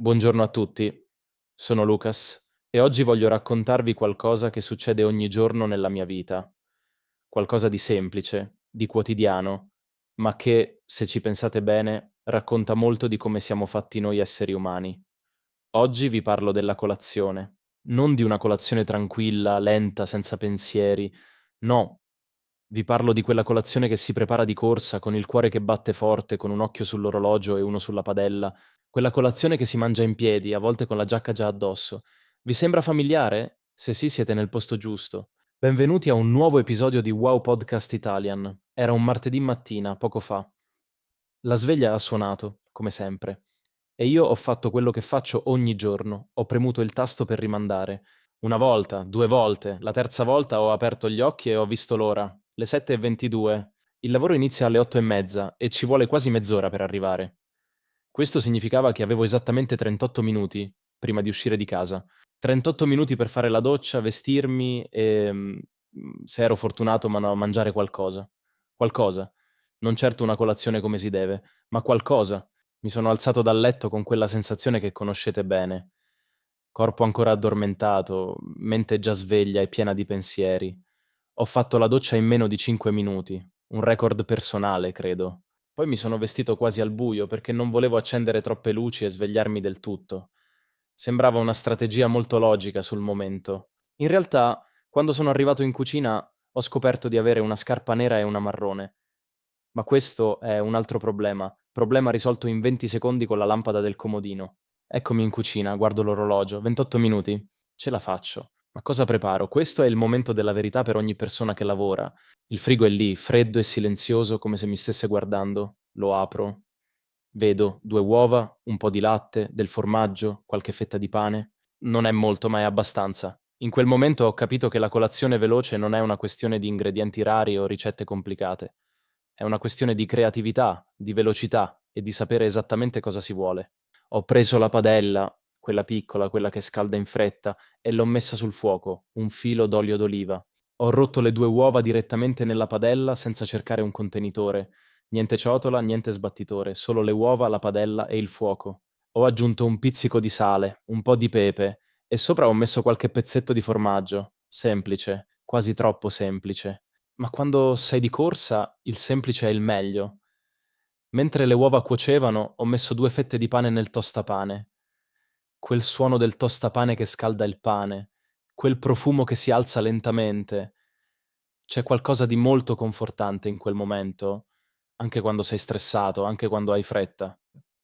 Buongiorno a tutti, sono Lucas e oggi voglio raccontarvi qualcosa che succede ogni giorno nella mia vita. Qualcosa di semplice, di quotidiano, ma che, se ci pensate bene, racconta molto di come siamo fatti noi esseri umani. Oggi vi parlo della colazione, non di una colazione tranquilla, lenta, senza pensieri. No, vi parlo di quella colazione che si prepara di corsa, con il cuore che batte forte, con un occhio sull'orologio e uno sulla padella. Quella colazione che si mangia in piedi, a volte con la giacca già addosso. Vi sembra familiare? Se sì, siete nel posto giusto. Benvenuti a un nuovo episodio di Wow Podcast Italian. Era un martedì mattina, poco fa. La sveglia ha suonato, come sempre. E io ho fatto quello che faccio ogni giorno. Ho premuto il tasto per rimandare. Una volta, due volte, la terza volta ho aperto gli occhi e ho visto l'ora. Le 7:22. Il lavoro inizia alle 8:30 e ci vuole quasi mezz'ora per arrivare. Questo significava che avevo esattamente 38 minuti prima di uscire di casa. 38 minuti per fare la doccia, vestirmi e, se ero fortunato, mangiare qualcosa. Qualcosa. Non certo una colazione come si deve, ma qualcosa. Mi sono alzato dal letto con quella sensazione che conoscete bene. Corpo ancora addormentato, mente già sveglia e piena di pensieri. Ho fatto la doccia in meno di 5 minuti, un record personale, credo. Poi mi sono vestito quasi al buio perché non volevo accendere troppe luci e svegliarmi del tutto. Sembrava una strategia molto logica sul momento. In realtà, quando sono arrivato in cucina, ho scoperto di avere una scarpa nera e una marrone. Ma questo è un altro problema. Problema risolto in 20 secondi con la lampada del comodino. Eccomi in cucina, guardo l'orologio. 28 minuti? Ce la faccio. Ma cosa preparo? Questo è il momento della verità per ogni persona che lavora. Il frigo è lì, freddo e silenzioso, come se mi stesse guardando. Lo apro. Vedo 2 uova, un po' di latte, del formaggio, qualche fetta di pane. Non è molto, ma è abbastanza. In quel momento ho capito che la colazione veloce non è una questione di ingredienti rari o ricette complicate. È una questione di creatività, di velocità e di sapere esattamente cosa si vuole. Ho preso la padella, quella piccola, quella che scalda in fretta, e l'ho messa sul fuoco, un filo d'olio d'oliva. Ho rotto le 2 uova direttamente nella padella senza cercare un contenitore. Niente ciotola, niente sbattitore, solo le uova, la padella e il fuoco. Ho aggiunto un pizzico di sale, un po' di pepe e sopra ho messo qualche pezzetto di formaggio. Semplice, quasi troppo semplice. Ma quando sei di corsa, il semplice è il meglio. Mentre le uova cuocevano, ho messo 2 fette di pane nel tostapane. Quel suono del tostapane che scalda il pane, quel profumo che si alza lentamente. C'è qualcosa di molto confortante in quel momento, anche quando sei stressato, anche quando hai fretta.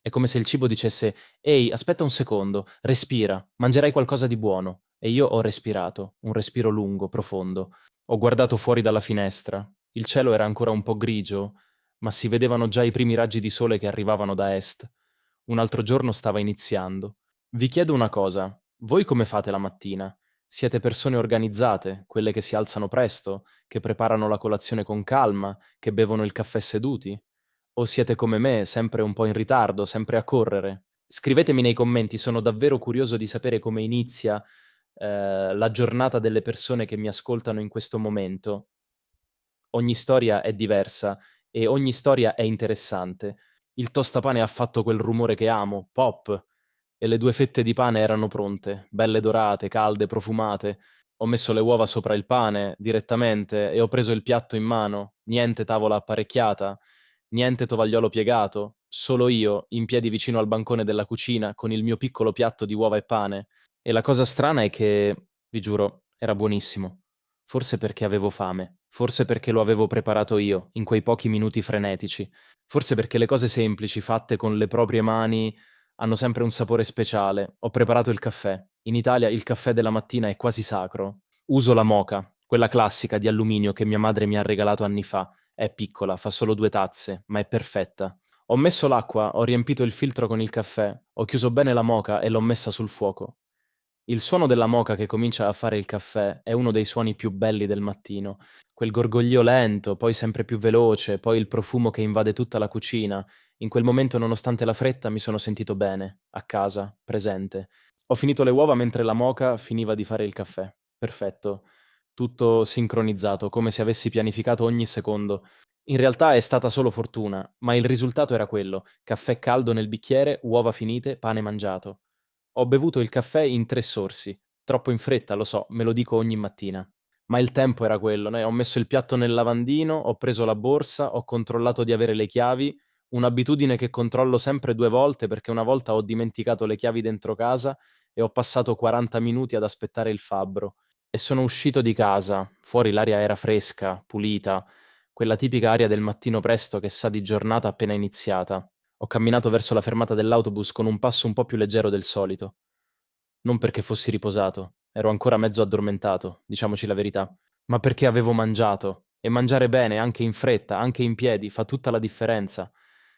È come se il cibo dicesse: "Ehi, aspetta un secondo, respira, mangerai qualcosa di buono". E io ho respirato, un respiro lungo, profondo. Ho guardato fuori dalla finestra. Il cielo era ancora un po' grigio, ma si vedevano già i primi raggi di sole che arrivavano da est. Un altro giorno stava iniziando. Vi chiedo una cosa: voi come fate la mattina? Siete persone organizzate, quelle che si alzano presto, che preparano la colazione con calma, che bevono il caffè seduti? O siete come me, sempre un po' in ritardo, sempre a correre? Scrivetemi nei commenti, sono davvero curioso di sapere come inizia, la giornata delle persone che mi ascoltano in questo momento. Ogni storia è diversa e ogni storia è interessante. Il tostapane ha fatto quel rumore che amo, pop, e le 2 fette di pane erano pronte, belle dorate, calde, profumate. Ho messo le uova sopra il pane direttamente e ho preso il piatto in mano. Niente tavola apparecchiata, niente tovagliolo piegato, solo io in piedi vicino al bancone della cucina con il mio piccolo piatto di uova e pane. E la cosa strana è che, vi giuro, era buonissimo. Forse perché avevo fame, forse perché lo avevo preparato io, in quei pochi minuti frenetici, forse perché le cose semplici, fatte con le proprie mani, hanno sempre un sapore speciale. Ho preparato il caffè. In Italia il caffè della mattina è quasi sacro. Uso la moka, quella classica di alluminio che mia madre mi ha regalato anni fa. È piccola, fa solo 2 tazze, ma è perfetta. Ho messo l'acqua, ho riempito il filtro con il caffè, ho chiuso bene la moka e l'ho messa sul fuoco. Il suono della moka che comincia a fare il caffè è uno dei suoni più belli del mattino. Quel gorgoglio lento, poi sempre più veloce, poi il profumo che invade tutta la cucina. In quel momento, nonostante la fretta, mi sono sentito bene, a casa, presente. Ho finito le uova mentre la moka finiva di fare il caffè. Perfetto. Tutto sincronizzato, come se avessi pianificato ogni secondo. In realtà è stata solo fortuna, ma il risultato era quello: caffè caldo nel bicchiere, uova finite, pane mangiato. Ho bevuto il caffè in 3 sorsi. Troppo in fretta, lo so, me lo dico ogni mattina. Ma il tempo era quello, né? Ho messo il piatto nel lavandino, ho preso la borsa, ho controllato di avere le chiavi, un'abitudine che controllo sempre 2 volte perché una volta ho dimenticato le chiavi dentro casa e ho passato 40 minuti ad aspettare il fabbro. E sono uscito di casa, fuori l'aria era fresca, pulita, quella tipica aria del mattino presto che sa di giornata appena iniziata. Ho camminato verso la fermata dell'autobus con un passo un po' più leggero del solito. Non perché fossi riposato, ero ancora mezzo addormentato, diciamoci la verità, ma perché avevo mangiato. E mangiare bene, anche in fretta, anche in piedi, fa tutta la differenza.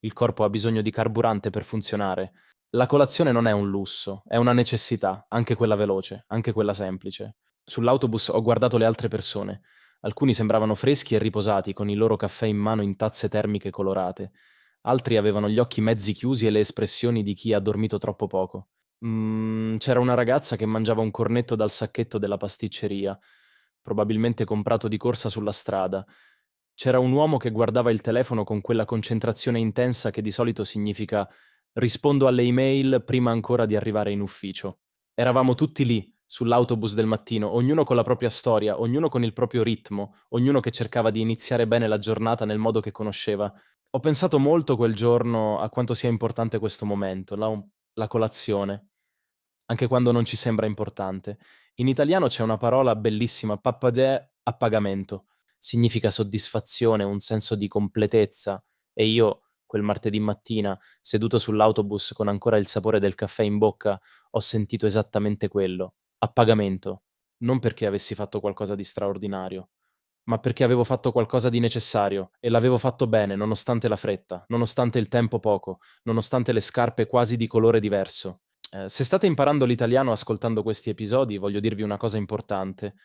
Il corpo ha bisogno di carburante per funzionare. La colazione non è un lusso, è una necessità, anche quella veloce, anche quella semplice. Sull'autobus ho guardato le altre persone. Alcuni sembravano freschi e riposati, con il loro caffè in mano in tazze termiche colorate. Altri avevano gli occhi mezzi chiusi e le espressioni di chi ha dormito troppo poco. C'era una ragazza che mangiava un cornetto dal sacchetto della pasticceria, probabilmente comprato di corsa sulla strada. C'era un uomo che guardava il telefono con quella concentrazione intensa che di solito significa rispondo alle email prima ancora di arrivare in ufficio. Eravamo tutti lì, sull'autobus del mattino, ognuno con la propria storia, ognuno con il proprio ritmo, ognuno che cercava di iniziare bene la giornata nel modo che conosceva. Ho pensato molto quel giorno a quanto sia importante questo momento, la colazione, anche quando non ci sembra importante. In italiano c'è una parola bellissima, pappadè, a pagamento. Significa soddisfazione, un senso di completezza. E io, quel martedì mattina, seduto sull'autobus con ancora il sapore del caffè in bocca, ho sentito esattamente quello, a pagamento. Non perché avessi fatto qualcosa di straordinario, ma perché avevo fatto qualcosa di necessario e l'avevo fatto bene, nonostante la fretta, nonostante il tempo poco, nonostante le scarpe quasi di colore diverso. Se state imparando l'italiano ascoltando questi episodi, voglio dirvi una cosa importante.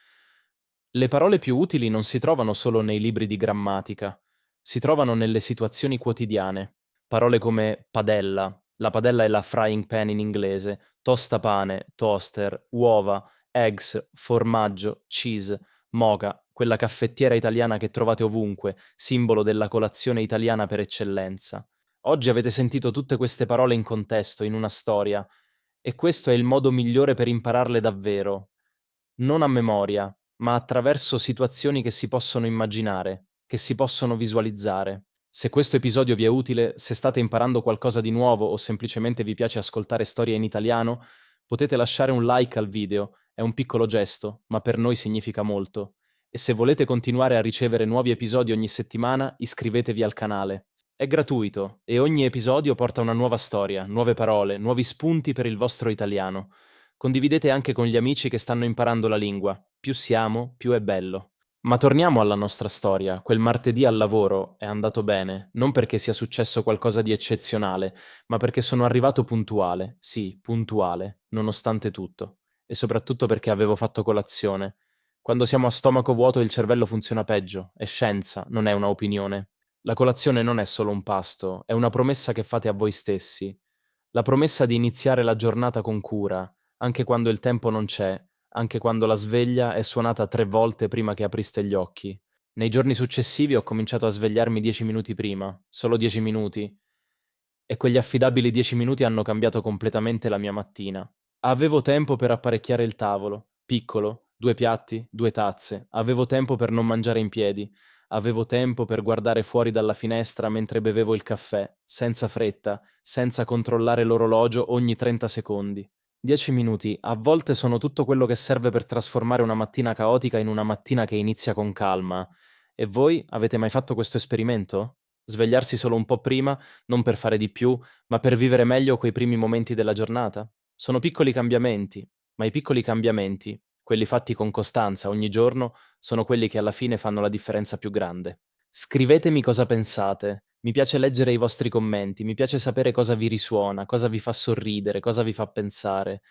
Le parole più utili non si trovano solo nei libri di grammatica, si trovano nelle situazioni quotidiane. Parole come padella, la padella è la frying pan in inglese, tostapane, toaster, uova, eggs, formaggio, cheese, moka, quella caffettiera italiana che trovate ovunque, simbolo della colazione italiana per eccellenza. Oggi avete sentito tutte queste parole in contesto, in una storia, e questo è il modo migliore per impararle davvero. Non a memoria, ma attraverso situazioni che si possono immaginare, che si possono visualizzare. Se questo episodio vi è utile, se state imparando qualcosa di nuovo o semplicemente vi piace ascoltare storie in italiano, potete lasciare un like al video, è un piccolo gesto, ma per noi significa molto. E se volete continuare a ricevere nuovi episodi ogni settimana, iscrivetevi al canale. È gratuito e ogni episodio porta una nuova storia, nuove parole, nuovi spunti per il vostro italiano. Condividete anche con gli amici che stanno imparando la lingua. Più siamo, più è bello. Ma torniamo alla nostra storia. Quel martedì al lavoro è andato bene, non perché sia successo qualcosa di eccezionale, ma perché sono arrivato puntuale, sì, puntuale, nonostante tutto. E soprattutto perché avevo fatto colazione. Quando siamo a stomaco vuoto il cervello funziona peggio, è scienza, non è una opinione. La colazione non è solo un pasto, è una promessa che fate a voi stessi. La promessa di iniziare la giornata con cura, anche quando il tempo non c'è, anche quando la sveglia è suonata 3 volte prima che apriste gli occhi. Nei giorni successivi ho cominciato a svegliarmi 10 minuti prima, solo 10 minuti, e quegli affidabili 10 minuti hanno cambiato completamente la mia mattina. Avevo tempo per apparecchiare il tavolo, piccolo, 2 piatti, 2 tazze, avevo tempo per non mangiare in piedi, avevo tempo per guardare fuori dalla finestra mentre bevevo il caffè, senza fretta, senza controllare l'orologio ogni 30 secondi. 10 minuti, a volte sono tutto quello che serve per trasformare una mattina caotica in una mattina che inizia con calma. E voi avete mai fatto questo esperimento? Svegliarsi solo un po' prima, non per fare di più, ma per vivere meglio quei primi momenti della giornata? Sono piccoli cambiamenti, ma i piccoli cambiamenti, quelli fatti con costanza ogni giorno, sono quelli che alla fine fanno la differenza più grande. Scrivetemi cosa pensate. Mi piace leggere i vostri commenti, mi piace sapere cosa vi risuona, cosa vi fa sorridere, cosa vi fa pensare.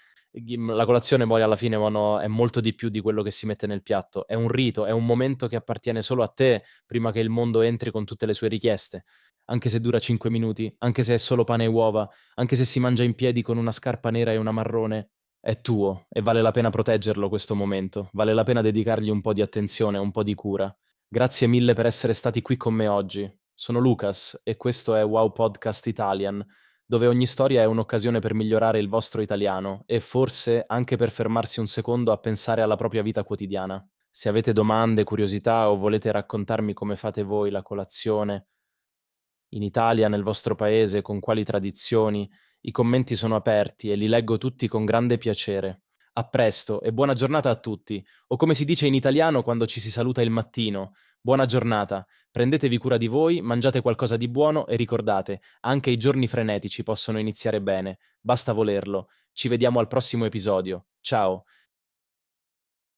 La colazione poi alla fine è molto di più di quello che si mette nel piatto. È un rito, è un momento che appartiene solo a te prima che il mondo entri con tutte le sue richieste. Anche se dura 5 minuti, anche se è solo pane e uova, anche se si mangia in piedi con una scarpa nera e una marrone, è tuo e vale la pena proteggerlo questo momento, vale la pena dedicargli un po' di attenzione, un po' di cura. Grazie mille per essere stati qui con me oggi. Sono Lucas e questo è Wow Podcast Italian, dove ogni storia è un'occasione per migliorare il vostro italiano e forse anche per fermarsi un secondo a pensare alla propria vita quotidiana. Se avete domande, curiosità o volete raccontarmi come fate voi la colazione in Italia, nel vostro paese, con quali tradizioni, i commenti sono aperti e li leggo tutti con grande piacere. A presto e buona giornata a tutti, o come si dice in italiano quando ci si saluta il mattino, buona giornata, prendetevi cura di voi, mangiate qualcosa di buono e ricordate, anche i giorni frenetici possono iniziare bene, basta volerlo. Ci vediamo al prossimo episodio. Ciao!